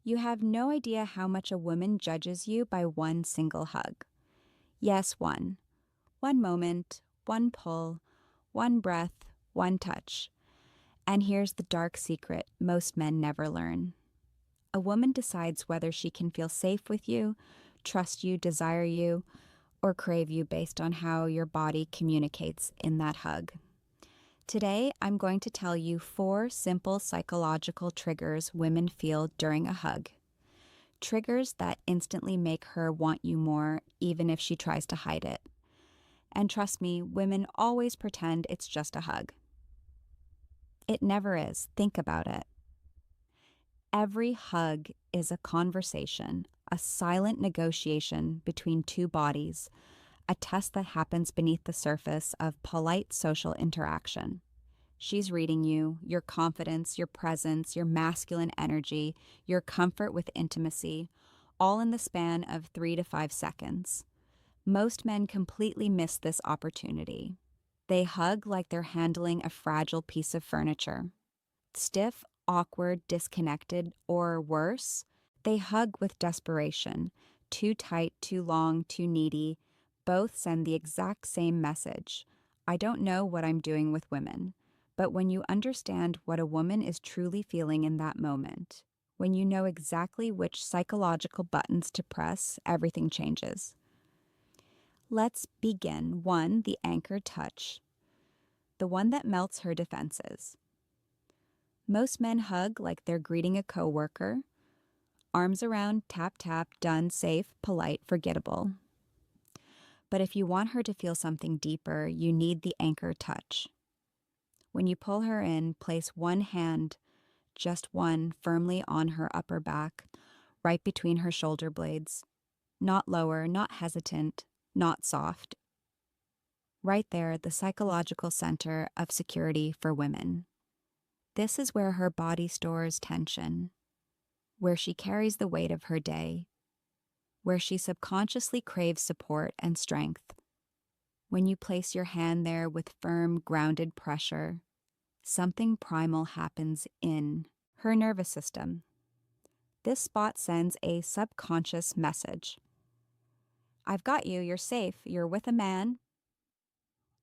You have no idea how much a woman judges you by one single hug. Yes, one. One moment, one pull, one breath, one touch. And here's the dark secret most men never learn. A woman decides whether she can feel safe with you, trust you, desire you, or crave you based on how your body communicates in that hug. Today, I'm going to tell you 4 simple psychological triggers women feel during a hug. Triggers that instantly make her want you more, even if she tries to hide it. And trust me, women always pretend it's just a hug. It never is. Think about it. Every hug is a conversation, a silent negotiation between two bodies, a test that happens beneath the surface of polite social interaction. She's reading you, your confidence, your presence, your masculine energy, your comfort with intimacy, all in the span of 3 to 5 seconds. Most men completely miss this opportunity. They hug like they're handling a fragile piece of furniture. Stiff, awkward, disconnected, or worse, they hug with desperation. Too tight, too long, too needy. Both send the exact same message. I don't know what I'm doing with women. But when you understand what a woman is truly feeling in that moment, when you know exactly which psychological buttons to press, everything changes. Let's begin. 1, the anchor touch, the one that melts her defenses. Most men hug like they're greeting a coworker. Arms around, tap, tap, done, safe, polite, forgettable. But if you want her to feel something deeper, you need the anchor touch. When you pull her in, place one hand, just one, firmly on her upper back, right between her shoulder blades. Not lower, not hesitant, not soft. Right there, the psychological center of security for women. This is where her body stores tension, where she carries the weight of her day, where she subconsciously craves support and strength. When you place your hand there with firm, grounded pressure, something primal happens in her nervous system. This spot sends a subconscious message. I've got you, you're safe, you're with a man.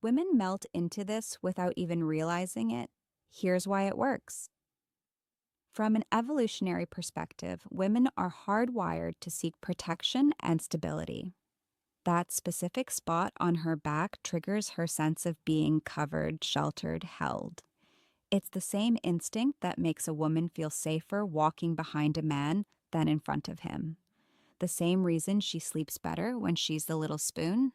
Women melt into this without even realizing it. Here's why it works. From an evolutionary perspective, women are hardwired to seek protection and stability. That specific spot on her back triggers her sense of being covered, sheltered, held. It's the same instinct that makes a woman feel safer walking behind a man than in front of him. The same reason she sleeps better when she's the little spoon.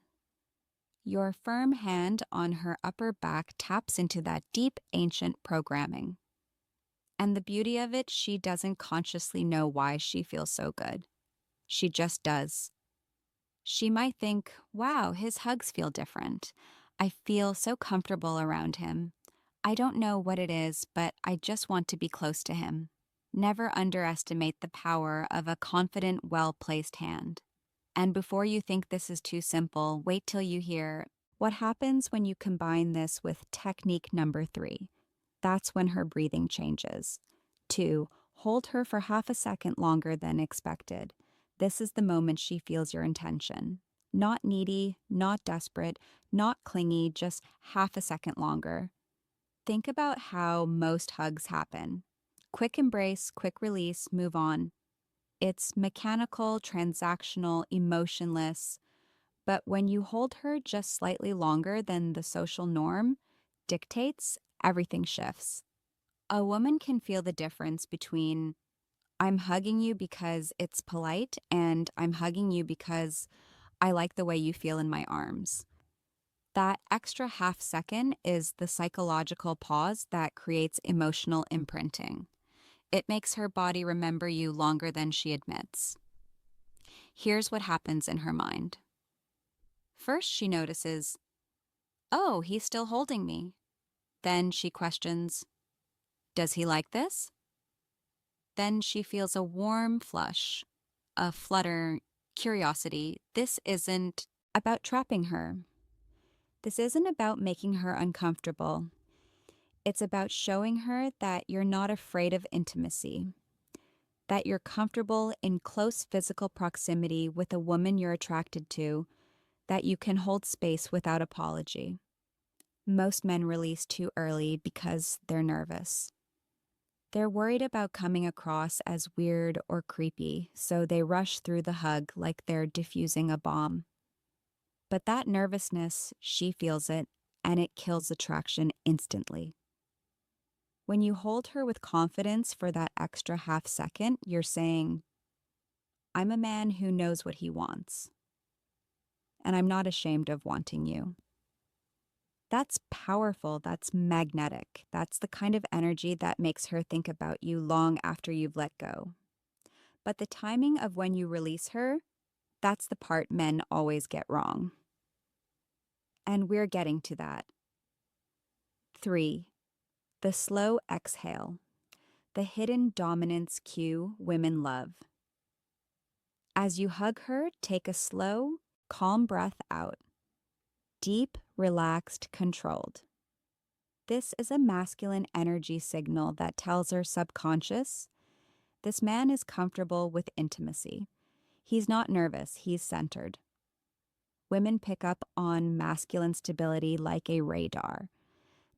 Your firm hand on her upper back taps into that deep, ancient programming. And the beauty of it, she doesn't consciously know why she feels so good. She just does. She might think, wow, his hugs feel different. I feel so comfortable around him. I don't know what it is, but I just want to be close to him. Never underestimate the power of a confident, well-placed hand. And before you think this is too simple, wait till you hear what happens when you combine this with technique number 3. That's when her breathing changes. 2, hold her for half a second longer than expected. This is the moment she feels your intention. Not needy, not desperate, not clingy, just half a second longer. Think about how most hugs happen. Quick embrace, quick release, move on. It's mechanical, transactional, emotionless. But when you hold her just slightly longer than the social norm dictates, everything shifts. A woman can feel the difference between I'm hugging you because it's polite and I'm hugging you because I like the way you feel in my arms. That extra half second is the psychological pause that creates emotional imprinting. It makes her body remember you longer than she admits. Here's what happens in her mind. First, she notices, oh, he's still holding me. Then she questions, does he like this? Then she feels a warm flush, a flutter, curiosity. This isn't about trapping her. This isn't about making her uncomfortable. It's about showing her that you're not afraid of intimacy. that you're comfortable in close physical proximity with a woman you're attracted to, that you can hold space without apology. Most men release too early because they're nervous. They're worried about coming across as weird or creepy, so they rush through the hug like they're diffusing a bomb. But that nervousness, she feels it, and it kills attraction instantly. When you hold her with confidence for that extra half second, you're saying, I'm a man who knows what he wants, and I'm not ashamed of wanting you. That's powerful. That's magnetic. That's the kind of energy that makes her think about you long after you've let go. But the timing of when you release her, that's the part men always get wrong. And we're getting to that. 3. The slow exhale. The hidden dominance cue women love. As you hug her, take a slow, calm breath out. Deep, relaxed, controlled. This is a masculine energy signal that tells her subconscious, this man is comfortable with intimacy. He's not nervous, he's centered. Women pick up on masculine stability like a radar.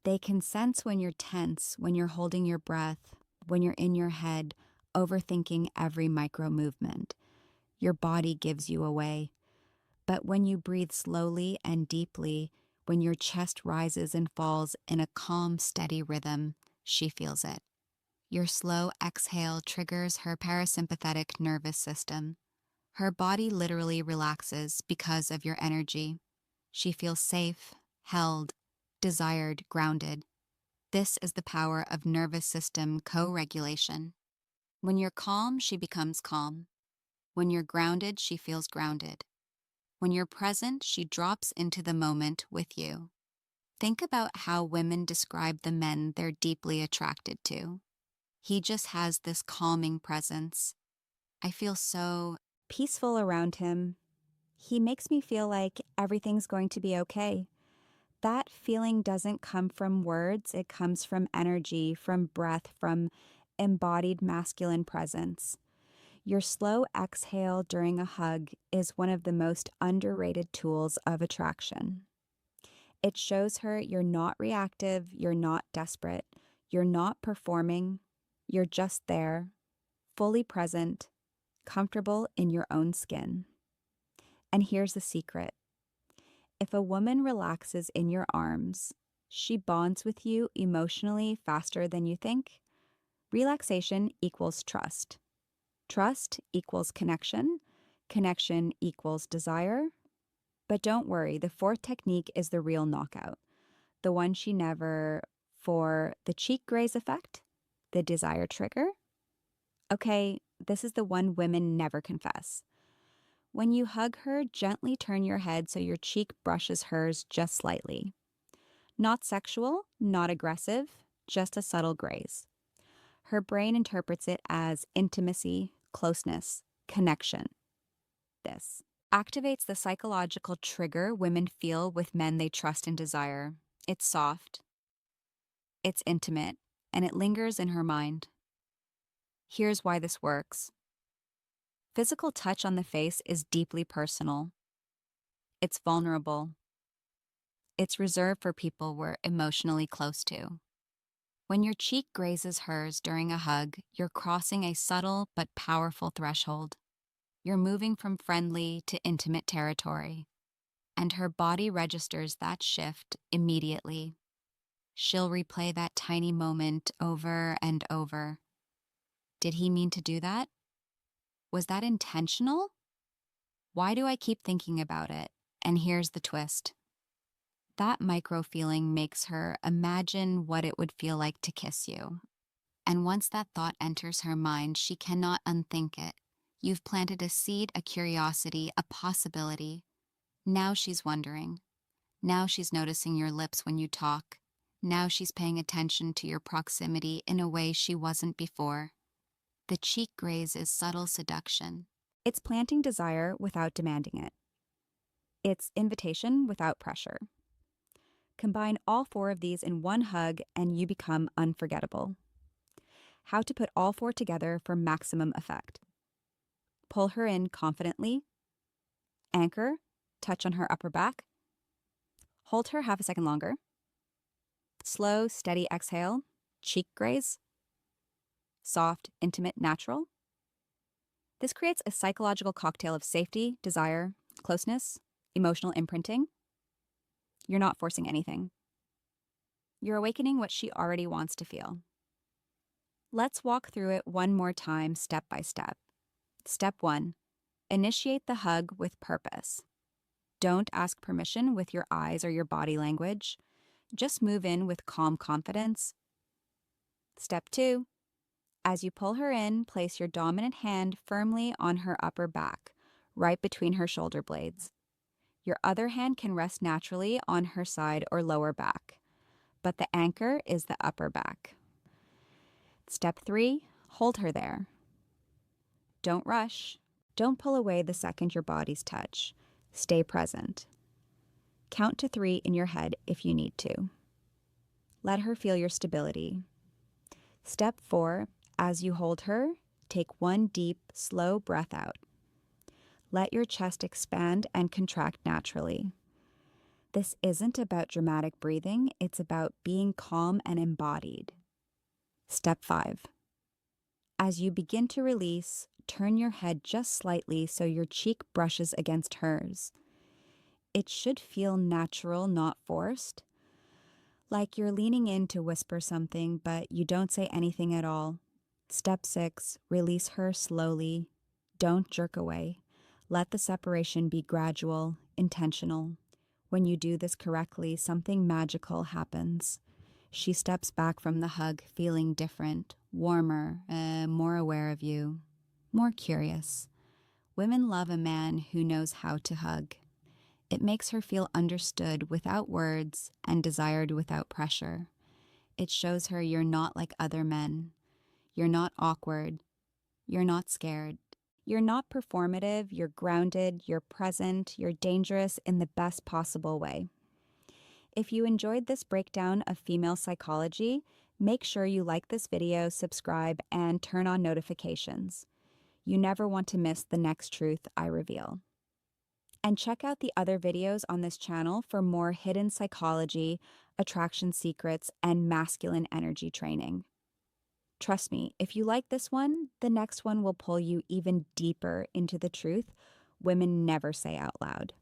They can sense when you're tense, when you're holding your breath, when you're in your head, overthinking every micro movement. Your body gives you away. But when you breathe slowly and deeply, when your chest rises and falls in a calm, steady rhythm, she feels it. Your slow exhale triggers her parasympathetic nervous system. Her body literally relaxes because of your energy. She feels safe, held, desired, grounded. This is the power of nervous system co-regulation. When you're calm, she becomes calm. When you're grounded, she feels grounded. When you're present, she drops into the moment with you. Think about how women describe the men they're deeply attracted to. He just has this calming presence. I feel so peaceful around him. He makes me feel like everything's going to be okay. That feeling doesn't come from words, it comes from energy, from breath, from embodied masculine presence. Your slow exhale during a hug is one of the most underrated tools of attraction. It shows her you're not reactive, you're not desperate, you're not performing, you're just there, fully present, comfortable in your own skin. And here's the secret. If a woman relaxes in your arms, she bonds with you emotionally faster than you think. Relaxation equals trust. Trust equals connection. Connection equals desire. But don't worry, the fourth technique is the real knockout. The one she never, for the cheek graze effect, the desire trigger. Okay, this is the one women never confess. When you hug her, gently turn your head so your cheek brushes hers just slightly. Not sexual, not aggressive, just a subtle graze. Her brain interprets it as intimacy, closeness, connection. This activates the psychological trigger women feel with men they trust and desire. It's soft, it's intimate, and it lingers in her mind. Here's why this works. Physical touch on the face is deeply personal. It's vulnerable. It's reserved for people we're emotionally close to. When your cheek grazes hers during a hug, you're crossing a subtle but powerful threshold. You're moving from friendly to intimate territory, and her body registers that shift immediately. She'll replay that tiny moment over and over. Did he mean to do that? Was that intentional? Why do I keep thinking about it? And here's the twist. That micro feeling makes her imagine what it would feel like to kiss you. And once that thought enters her mind, she cannot unthink it. You've planted a seed, a curiosity, a possibility. Now she's wondering. Now she's noticing your lips when you talk. Now she's paying attention to your proximity in a way she wasn't before. The cheek graze is subtle seduction. It's planting desire without demanding it. It's invitation without pressure. Combine all four of these in one hug and you become unforgettable. how to put all four together for maximum effect. Pull her in confidently. Anchor, touch on her upper back. Hold her half a second longer. Slow, steady exhale, cheek graze. Soft, intimate, natural. This creates a psychological cocktail of safety, desire, closeness, emotional imprinting. You're not forcing anything. You're awakening what she already wants to feel. Let's walk through it one more time, step by step. Step 1. Initiate the hug with purpose. Don't ask permission with your eyes or your body language. Just move in with calm confidence. Step 2. As you pull her in, place your dominant hand firmly on her upper back, right between her shoulder blades. Your other hand can rest naturally on her side or lower back, but the anchor is the upper back. Step 3. Hold her there. Don't rush. Don't pull away the second your bodies touch. Stay present. Count to 3 in your head if you need to. Let her feel your stability. Step 4. As you hold her, take one deep, slow breath out. Let your chest expand and contract naturally. This isn't about dramatic breathing, it's about being calm and embodied. Step 5. As you begin to release, turn your head just slightly so your cheek brushes against hers. It should feel natural, not forced. Like you're leaning in to whisper something, but you don't say anything at all. Step 6. Release her slowly. Don't jerk away. Let the separation be gradual, intentional. When you do this correctly, something magical happens. She steps back from the hug, feeling different, warmer, more aware of you, more curious. Women love a man who knows how to hug. It makes her feel understood without words and desired without pressure. It shows her you're not like other men. You're not awkward. You're not scared. You're not performative. You're grounded. You're present. You're dangerous in the best possible way. If you enjoyed this breakdown of female psychology, make sure you like this video, subscribe, and turn on notifications. You never want to miss the next truth I reveal. And check out the other videos on this channel for more hidden psychology, attraction secrets, and masculine energy training. Trust me, if you like this one, the next one will pull you even deeper into the truth women never say out loud.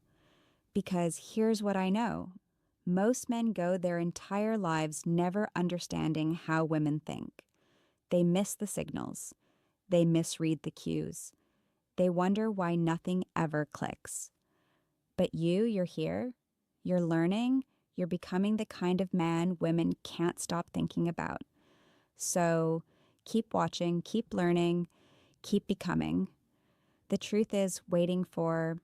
Because here's what I know. Most men go their entire lives never understanding how women think. They miss the signals. They misread the cues. They wonder why nothing ever clicks. But you're here, you're learning, you're becoming the kind of man women can't stop thinking about. So keep watching, keep learning, keep becoming. The truth is waiting for